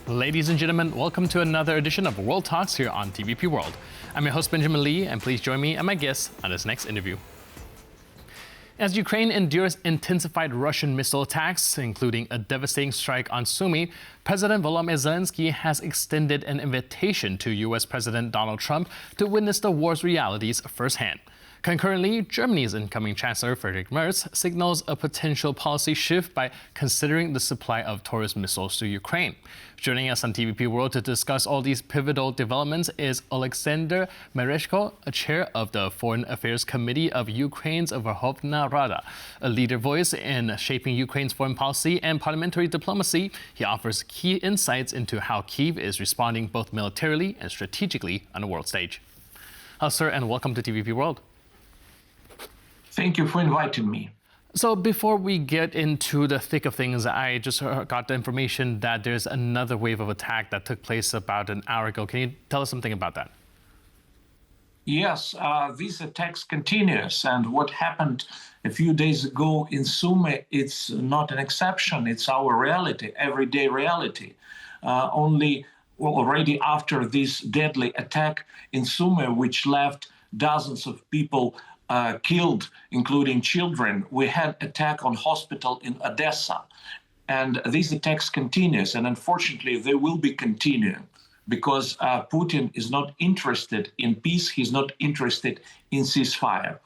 Ladies and gentlemen, welcome to another edition of World Talks here on TVP World. I'm your host, Benjamin Lee, and please join me and my guests on this next interview. As Ukraine endures intensified Russian missile attacks, including a devastating strike on Sumy, President Volodymyr Zelensky has extended an invitation to U.S. President Donald Trump to witness the war's realities firsthand. Concurrently, Germany's incoming Chancellor Friedrich Merz signals a potential policy shift by considering the supply of Taurus missiles to Ukraine. Joining us on TVP World to discuss all these pivotal developments is Oleksandr Merezko, a chair of the Foreign Affairs Committee of Ukraine's Verkhovna Rada, a leader voice in shaping Ukraine's foreign policy and parliamentary diplomacy. He offers key insights into how Kyiv is responding both militarily and strategically on the world stage. Hello, sir, and welcome to TVP World. Thank you for inviting me. So before we get into the thick of things, I just got the information that there's another wave of attack that took place about an hour ago. Can you tell us something about that? Yes, these attacks continues, and what happened a few days ago in Sumy, it's not an exception. It's our reality, everyday reality. Already after this deadly attack in Sumy, which left dozens of people killed, including children, we had attack on hospital in Odessa. And these attacks continues, and unfortunately they will be continuing because Putin is not interested in peace, he's not interested in ceasefire.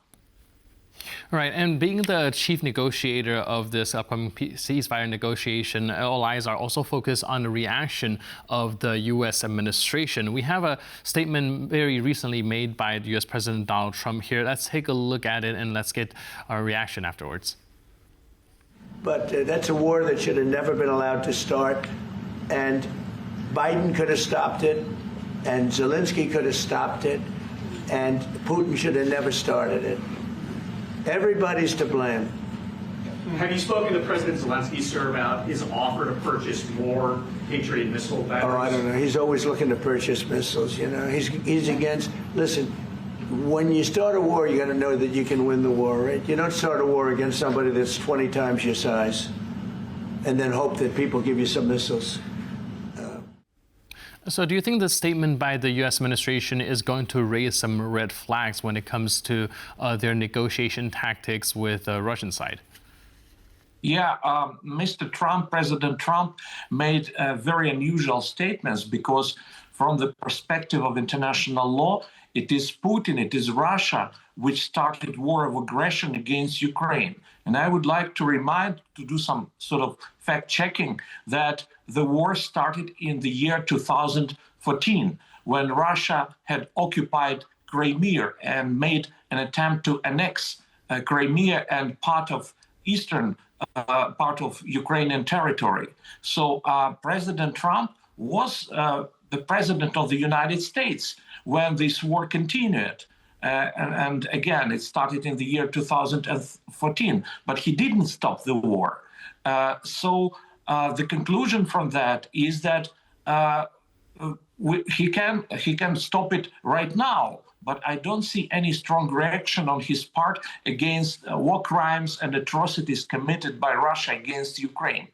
Right, and being the chief negotiator of this upcoming ceasefire negotiation, all eyes are also focused on the reaction of the U.S. administration. We have a statement very recently made by U.S. President Donald Trump here. Let's take a look at it and let's get our reaction afterwards. But that's a war that should have never been allowed to start, and Biden could have stopped it, and Zelensky could have stopped it, and Putin should have never started it. Everybody's to blame. Have you spoken to President Zelensky, sir, about his offer to purchase more Patriot missile batteries? Oh, I don't know. He's always looking to purchase missiles, you know. He's against, listen, when you start a war, you got to know that you can win the war, right? You don't start a war against somebody that's 20 times your size and then hope that people give you some missiles. So do you think the statement by the U.S. administration is going to raise some red flags when it comes to their negotiation tactics with the Russian side? Yeah, Mr. Trump, President Trump, made very unusual statements because from the perspective of international law, it is Putin, it is Russia, which started war of aggression against Ukraine. And I would like to do some sort of fact-checking that the war started in the year 2014, when Russia had occupied Crimea and made an attempt to annex Crimea and part of eastern part of Ukrainian territory. So President Trump was the president of the United States when this war continued. And again, it started in the year 2014, but he didn't stop the war. So the conclusion from that is that he can stop it right now, but I don't see any strong reaction on his part against war crimes and atrocities committed by Russia against Ukraine.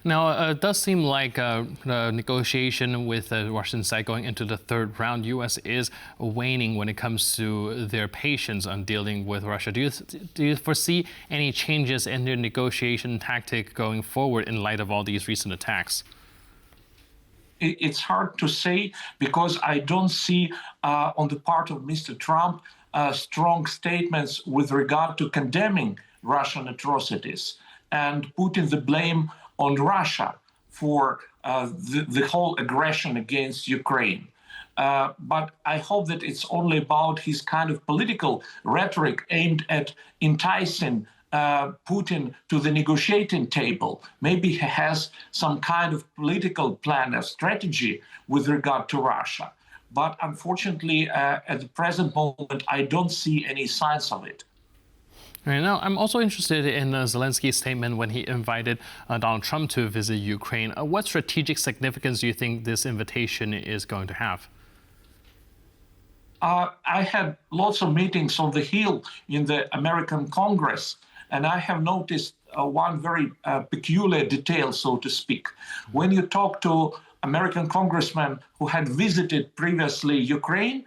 Now, it does seem like the negotiation with the Russian side going into the third round, U.S. is waning when it comes to their patience on dealing with Russia. Do you foresee any changes in their negotiation tactic going forward in light of all these recent attacks? It's hard to say because I don't see on the part of Mr. Trump strong statements with regard to condemning Russian atrocities and putting the blame on Russia for the whole aggression against Ukraine. But I hope that it's only about his kind of political rhetoric aimed at enticing Putin to the negotiating table. Maybe he has some kind of political plan, a strategy with regard to Russia. But unfortunately, at the present moment, I don't see any signs of it. Right, now, I'm also interested in Zelensky's statement when he invited Donald Trump to visit Ukraine. What strategic significance do you think this invitation is going to have? I had lots of meetings on the Hill in the American Congress, And I have noticed one very peculiar detail, so to speak. When you talk to American congressmen who had visited previously Ukraine,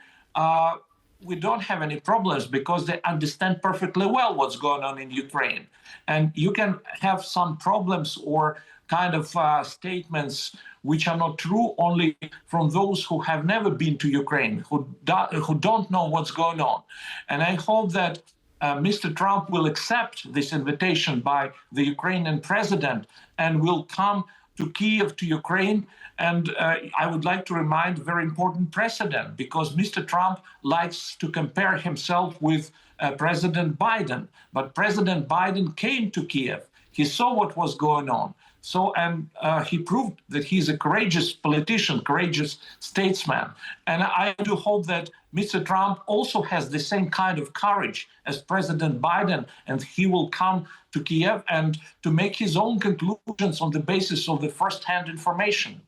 we don't have any problems because they understand perfectly well what's going on in Ukraine. And you can have some problems or kind of statements which are not true only from those who have never been to Ukraine, who don't know what's going on. And I hope that Mr. Trump will accept this invitation by the Ukrainian president and will come to Kiev, to Ukraine. And I would like to remind a very important precedent, because Mr. Trump likes to compare himself with President Biden. But President Biden came to Kiev. He saw what was going on. And he proved that he's a courageous politician, courageous statesman. And I do hope that Mr. Trump also has the same kind of courage as President Biden, and he will come to Kiev and to make his own conclusions on the basis of the first-hand information.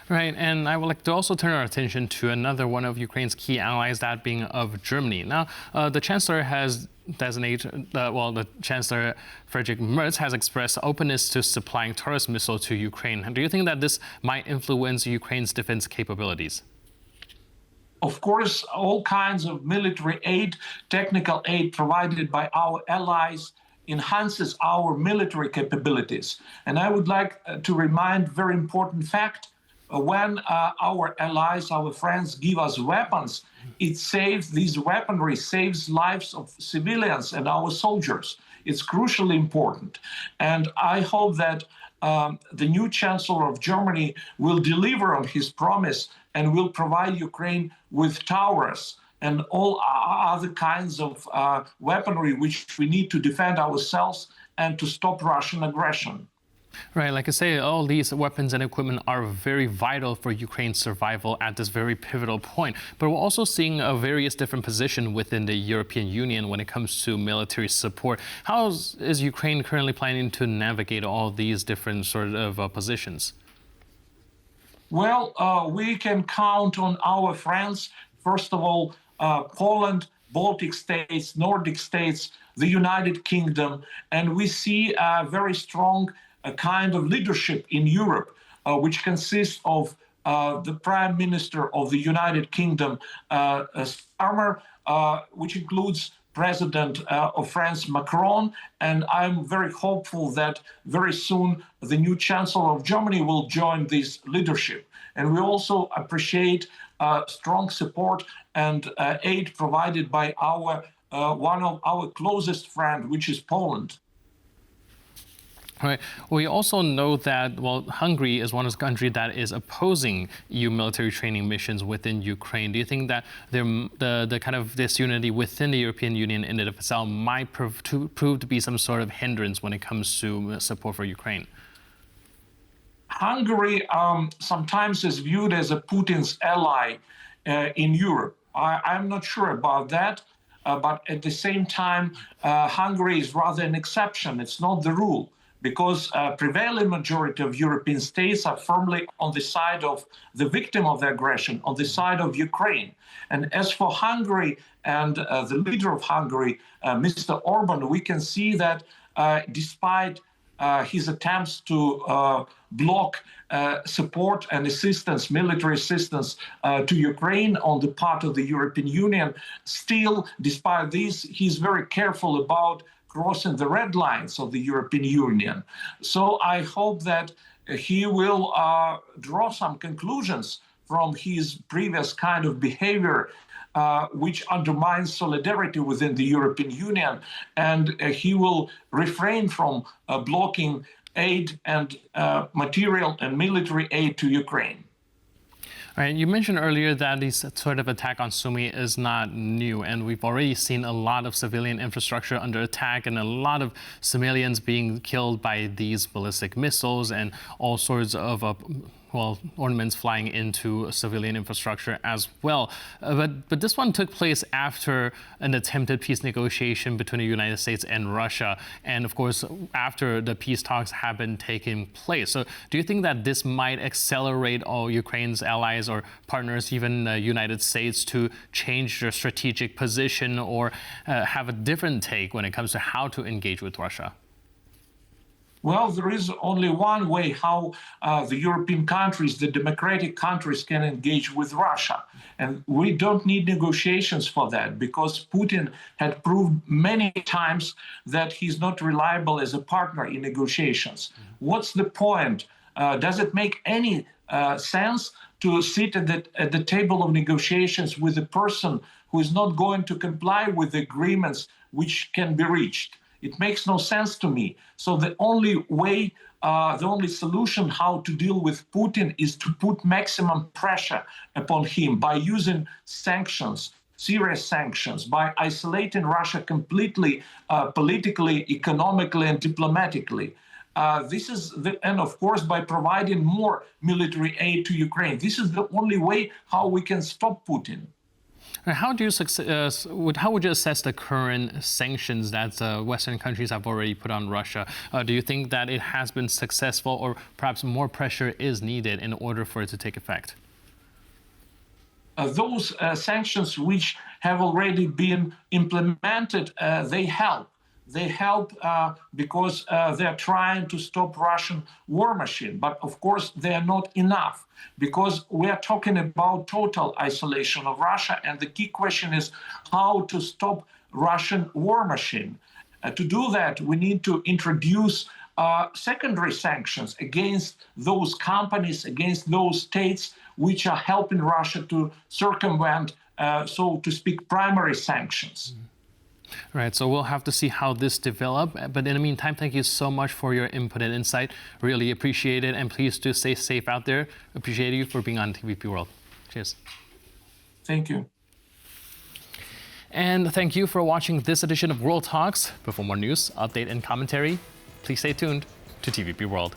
Right, and I would like to also turn our attention to another one of Ukraine's key allies, that being of Germany. Now, the Chancellor has designated, the Chancellor Friedrich Merz has expressed openness to supplying Taurus missiles to Ukraine. Do you think that this might influence Ukraine's defense capabilities? Of course, all kinds of military aid, technical aid provided by our allies enhances our military capabilities. And I would like to remind a very important fact. When our allies, our friends give us weapons, these weaponry saves lives of civilians and our soldiers. It's crucially important. And I hope that the new Chancellor of Germany will deliver on his promise and will provide Ukraine with Taurus and all other kinds of weaponry which we need to defend ourselves and to stop Russian aggression. Right, like I say, all these weapons and equipment are very vital for Ukraine's survival at this very pivotal point. But we're also seeing a various different position within the European Union when it comes to military support. How is Ukraine currently planning to navigate all these different sort of positions? Well, we can count on our friends. First of all, Poland, Baltic states, Nordic states, the United Kingdom, and we see a very strong kind of leadership in Europe, which consists of the Prime Minister of the United Kingdom, Starmer, which includes President of France, Macron, and I'm very hopeful that very soon the new Chancellor of Germany will join this leadership. And we also appreciate strong support and aid provided by one of our closest friends, which is Poland. Right. We also know that, Hungary is one of the countries that is opposing EU military training missions within Ukraine. Do you think that the kind of disunity within the European Union in and of itself might prove to be some sort of hindrance when it comes to support for Ukraine? Hungary sometimes is viewed as a Putin's ally in Europe. I'm not sure about that, but at the same time, Hungary is rather an exception. It's not the rule, because prevailing majority of European states are firmly on the side of the victim of the aggression, on the side of Ukraine. And as for Hungary and the leader of Hungary, Mr. Orban, we can see that despite his attempts to block support and assistance, military assistance to Ukraine on the part of the European Union, still, despite this, he's very careful about crossing the red lines of the European Union. So I hope that he will draw some conclusions from his previous kind of behavior, which undermines solidarity within the European Union, and he will refrain from blocking aid and material and military aid to Ukraine. All right, you mentioned earlier that this sort of attack on Sumy is not new, and we've already seen a lot of civilian infrastructure under attack and a lot of civilians being killed by these ballistic missiles and all sorts of ornaments flying into civilian infrastructure as well. But this one took place after an attempted peace negotiation between the United States and Russia, and of course after the peace talks have been taking place. So do you think that this might accelerate all Ukraine's allies or partners, even the United States, to change their strategic position or have a different take when it comes to how to engage with Russia? Well, there is only one way how the European countries, the democratic countries, can engage with Russia. And we don't need negotiations for that, because Putin had proved many times that he's not reliable as a partner in negotiations. What's the point? Does it make any sense to sit at the table of negotiations with a person who is not going to comply with the agreements which can be reached? It makes no sense to me. So the only way, the only solution how to deal with Putin is to put maximum pressure upon him by using sanctions, serious sanctions, by isolating Russia completely, politically, economically, and diplomatically. And of course, by providing more military aid to Ukraine. This is the only way how we can stop Putin. How would you assess the current sanctions that Western countries have already put on Russia? Do you think that it has been successful, or perhaps more pressure is needed in order for it to take effect? Those sanctions which have already been implemented, they help. They help because they're trying to stop Russian war machine. But of course, they are not enough, because we are talking about total isolation of Russia. And the key question is how to stop Russian war machine. To do that, we need to introduce secondary sanctions against those companies, against those states which are helping Russia to circumvent, so to speak, primary sanctions. Right, so we'll have to see how this develops. But in the meantime, thank you so much for your input and insight. Really appreciate it. And please do stay safe out there. Appreciate you for being on TVP World. Cheers. Thank you. And thank you for watching this edition of World Talks. But for more news, update, and commentary, please stay tuned to TVP World.